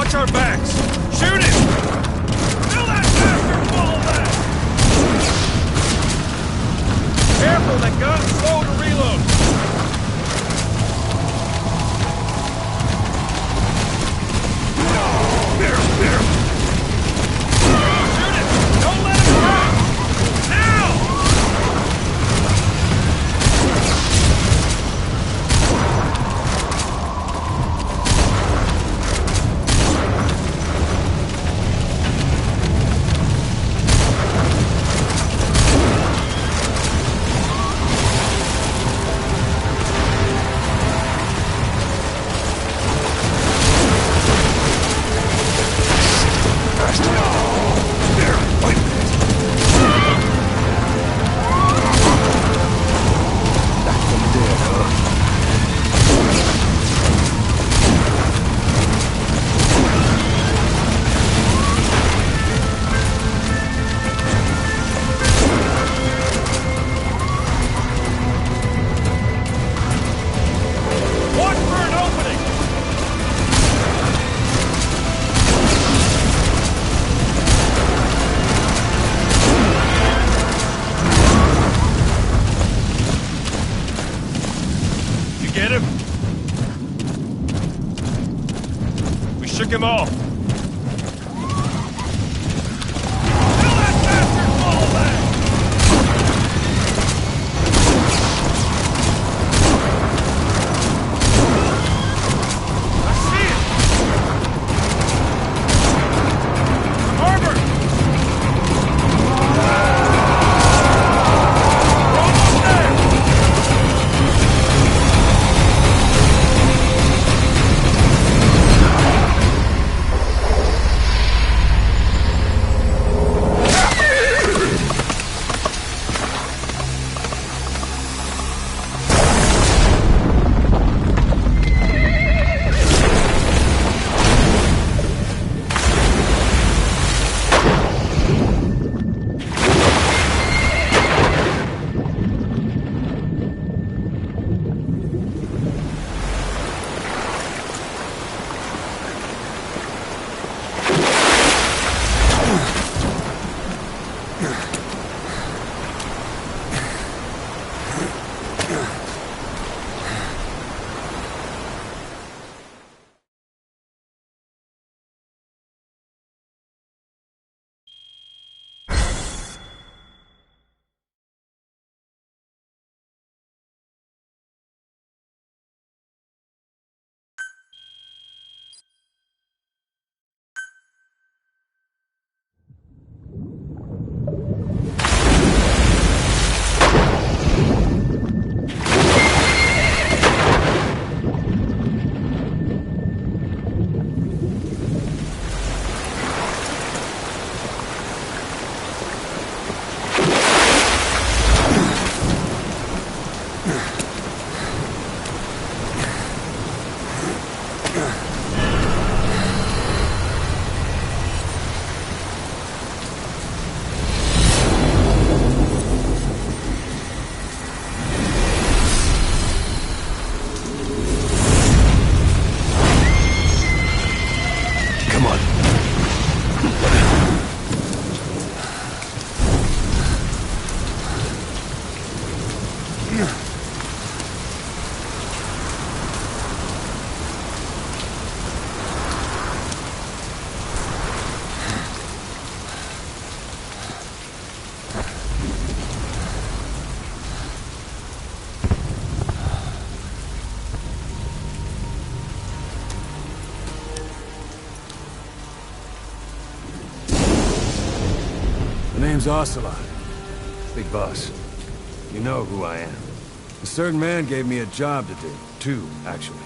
Watch our backs! Shoot him! Fill that bastard full of that! Careful, that gun's slow to reload! Here! Shoot him! Don't let him run! Now! Shook him off. My name's Ocelot. Big boss. You know who I am. A certain man gave me a job to do. Two, actually.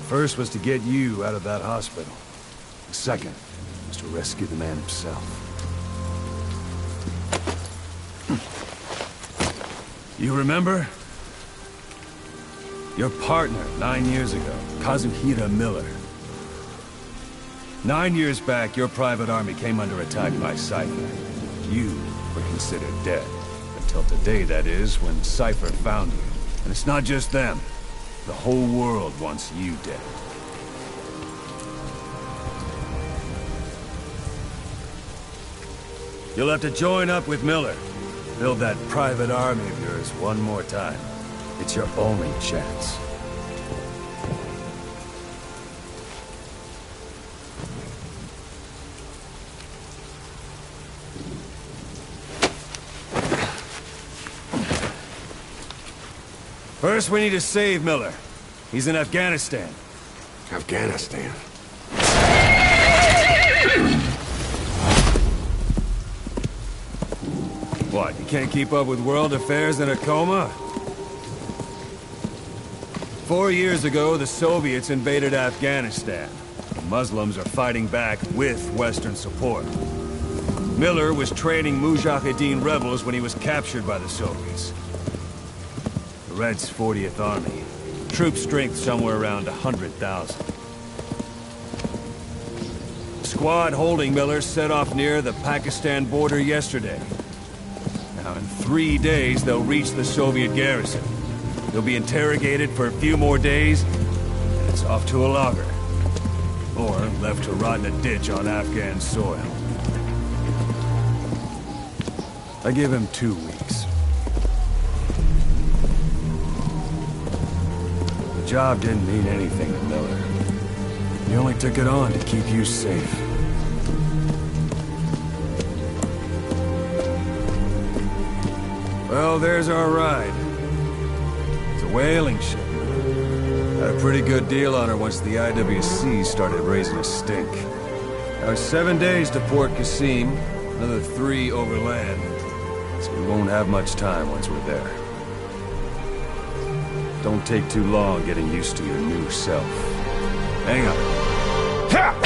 First was to get you out of that hospital. The second was to rescue the man himself. You remember? Your partner, 9 years ago, Kazuhira Miller. 9 years back, your private army came under attack by Cypher. You were considered dead. Until today, that is, when Cypher found you. And it's not just them. The whole world wants you dead. You'll have to join up with Miller. Build that private army of yours one more time. It's your only chance. First, we need to save Miller. He's in Afghanistan. Afghanistan? What, you can't keep up with world affairs in a coma? 4 years ago, the Soviets invaded Afghanistan. The Muslims are fighting back with Western support. Miller was training Mujahideen rebels when he was captured by the Soviets. The Reds' 40th Army. Troop strength somewhere around 100,000. The squad holding Miller set off near the Pakistan border yesterday. Now, in 3 days, they'll reach the Soviet garrison. They'll be interrogated for a few more days, and it's off to a lager. Or left to rot in a ditch on Afghan soil. I give him 2 weeks. The job didn't mean anything to Miller. He only took it on to keep you safe. Well, there's our ride. It's a whaling ship. Had a pretty good deal on her once the IWC started raising a stink. Now it's 7 days to Port Qasim, another 3 overland. So we won't have much time once we're there. Don't take too long getting used to your new self. Hang on. Ha!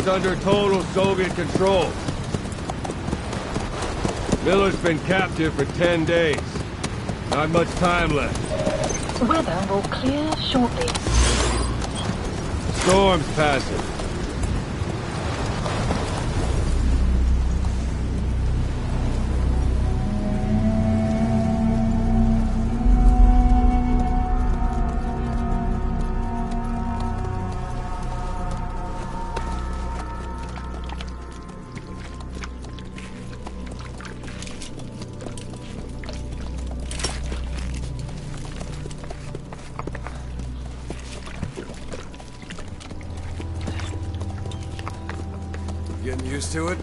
is under total Soviet control. Miller's been captive for 10 days. Not much time left. Weather will clear shortly. Storm's passing. Getting used to it?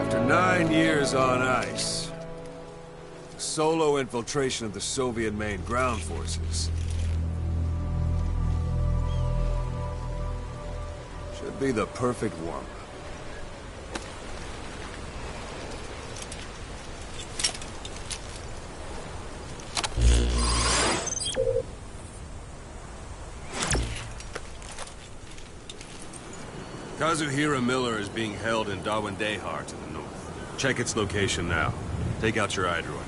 After 9 years on ice, solo infiltration of the Soviet main ground forces should be the perfect warm-up. Kazuhira Miller is being held in Dawandehar to the north. Check its location now. Take out your iDroid.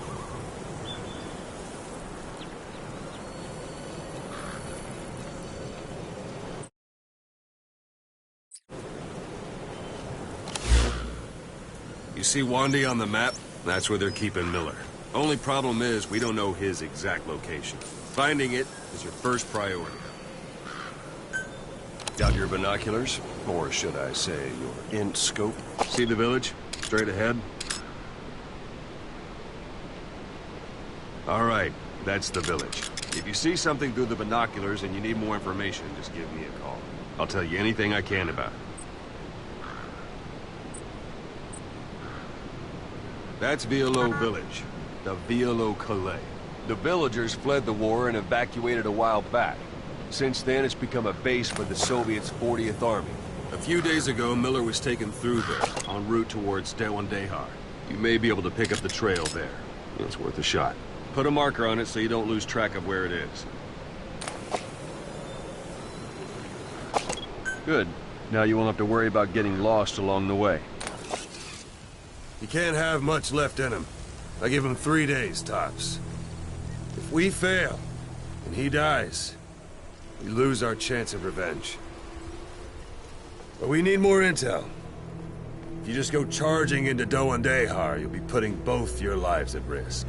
You see Wandy on the map? That's where they're keeping Miller. Only problem is, we don't know his exact location. Finding it is your first priority. Got your binoculars? Or should I say, your int scope? See the village? Straight ahead? All right, that's the village. If you see something through the binoculars and you need more information, just give me a call. I'll tell you anything I can about it. That's Violo Village, the Violo Calais. The villagers fled the war and evacuated a while back. Since then, it's become a base for the Soviets' 40th Army. A few days ago, Miller was taken through there, en route towards Dawandehar. You may be able to pick up the trail there. It's worth a shot. Put a marker on it so you don't lose track of where it is. Good. Now you won't have to worry about getting lost along the way. He can't have much left in him. I give him 3 days, tops. If we fail, and he dies, we lose our chance of revenge. But we need more intel. If you just go charging into Dawandehar, you'll be putting both your lives at risk.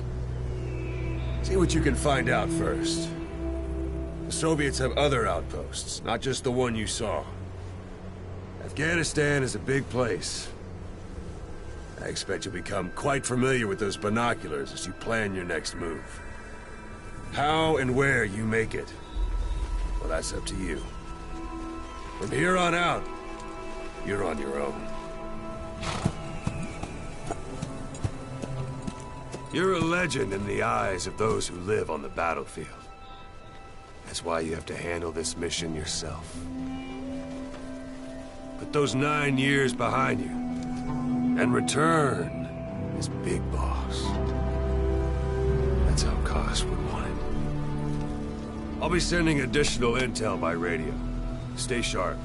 See what you can find out first. The Soviets have other outposts, not just the one you saw. Afghanistan is a big place. I expect you'll become quite familiar with those binoculars as you plan your next move. How and where you make it, well, that's up to you. From here on out, you're on your own. You're a legend in the eyes of those who live on the battlefield. That's why you have to handle this mission yourself. Put those 9 years behind you, and return as Big Boss. That's how Koss would want it. I'll be sending additional intel by radio. Stay sharp.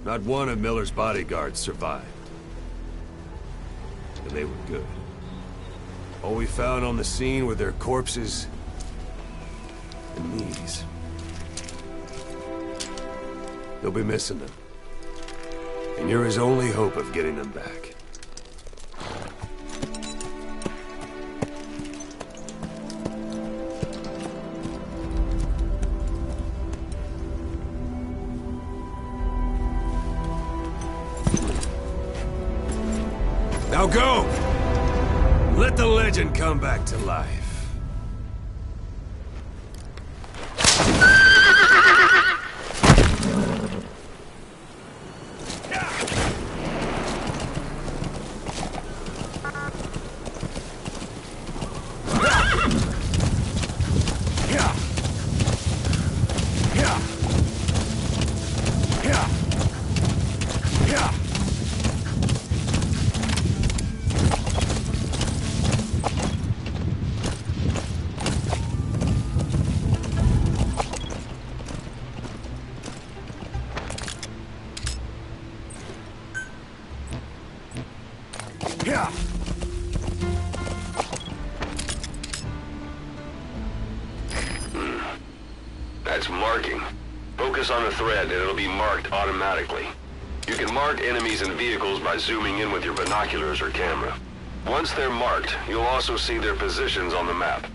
Not one of Miller's bodyguards survived. And they were good. All we found on the scene were their corpses and knees. They'll be missing them. And you're his only hope of getting them back. Now go! Let the legend come back to life. Yeah. That's marking. Focus on the thread and it'll be marked automatically. You can mark enemies and vehicles by zooming in with your binoculars or camera. Once they're marked, you'll also see their positions on the map.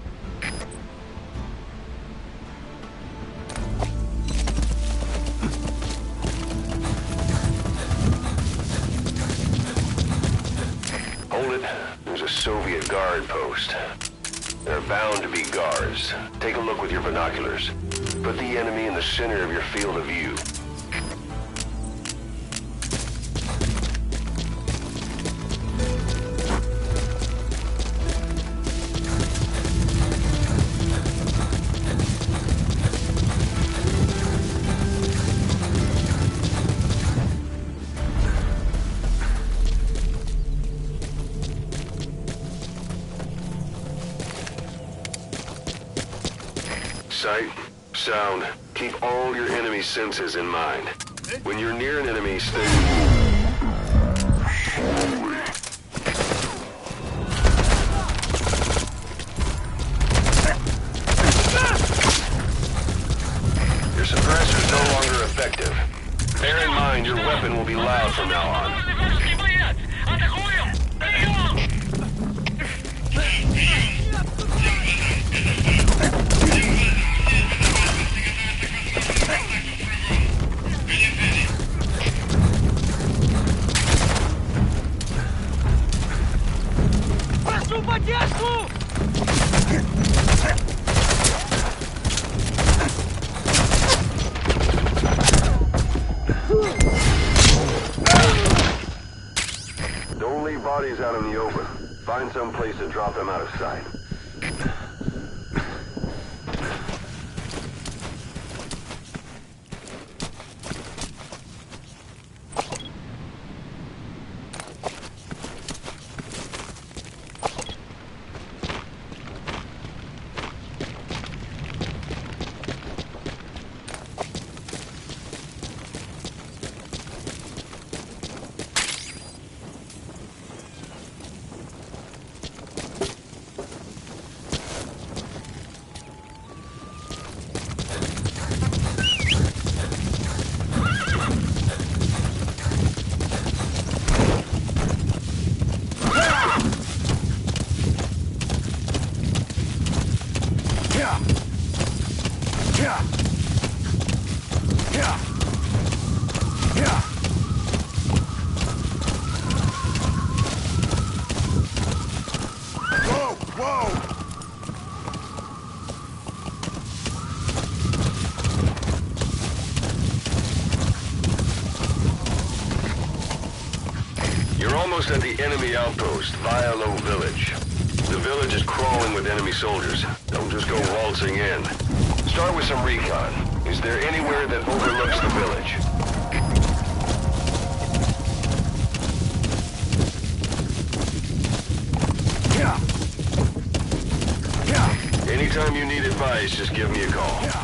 Hold it. There's a Soviet guard post. There are bound to be guards. Take a look with your binoculars. Put the enemy in the center of your field of view. Sight, sound, keep all your enemy senses in mind. When you're near an enemy, stay... Your suppressor's no longer effective. Bear in mind your weapon will be loud from now on. Don't leave bodies out in the open. Find some place to drop them out of sight. Almost at the enemy outpost, Vialo Village. The village is crawling with enemy soldiers. Don't just go waltzing in. Start with some recon. Is there anywhere that overlooks the village? Anytime you need advice, just give me a call. Yeah.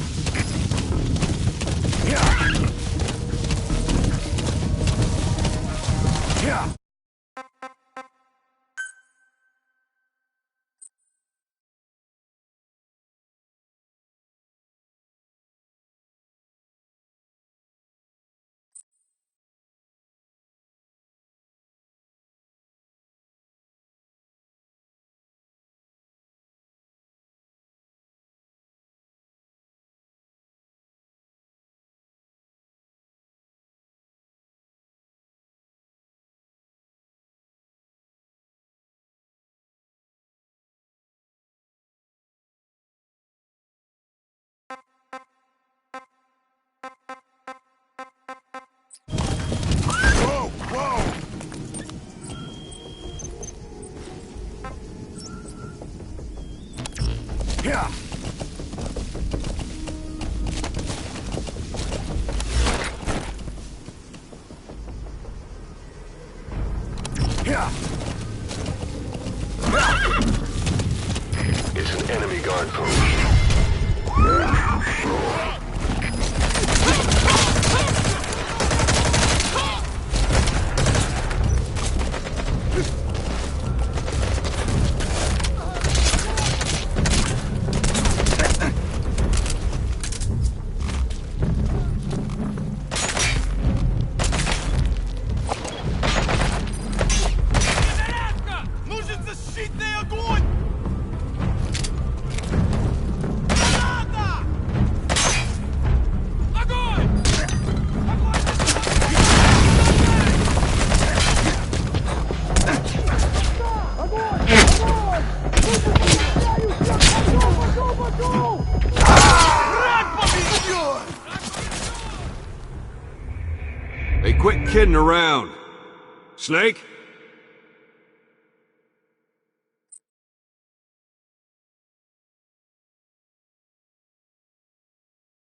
Quit kidding around. Snake?